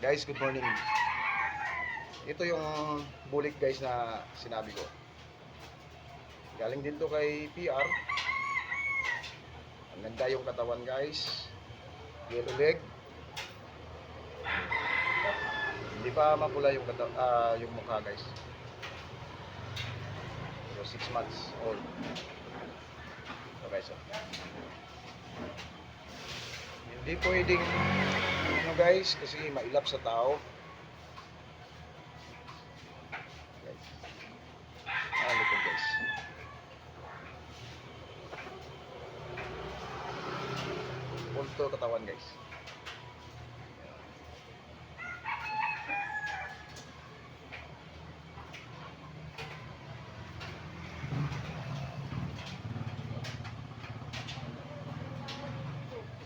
Guys, good morning. Ito yung bulik guys na sinabi ko. Galing din to kay PR. Ang ganda yung katawan guys. Yellow leg. Hindi pa mapula yung yung mukha guys. So 6 months old. So guys, hindi pwedeng guys kasi mailap sa tao. Guys. Likod guys. Punto katawan guys.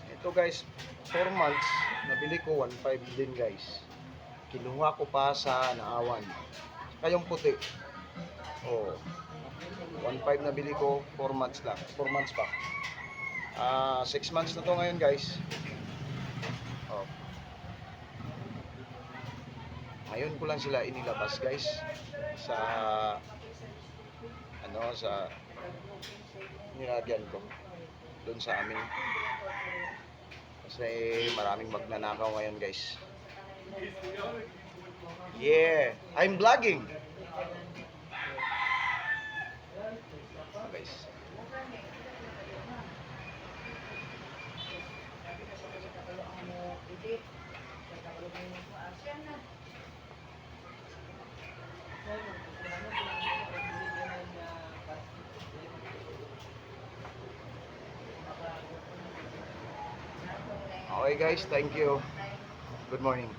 Ito guys, 4 months, nabili ko 1.5 din guys. Kinuha ko pa sa Naawan. Kayong puti. Oh. 1.5 nabili ko, 4 months lang. 4 months pa. 6 months na to ngayon guys. Oh. Ngayon ko lang sila inilabas guys sa sa nilagyan ko doon sa amin. Kasi maraming magnanakaw ngayon guys. Yeah, I'm vlogging. Guys. Okay guys, thank you. Good morning.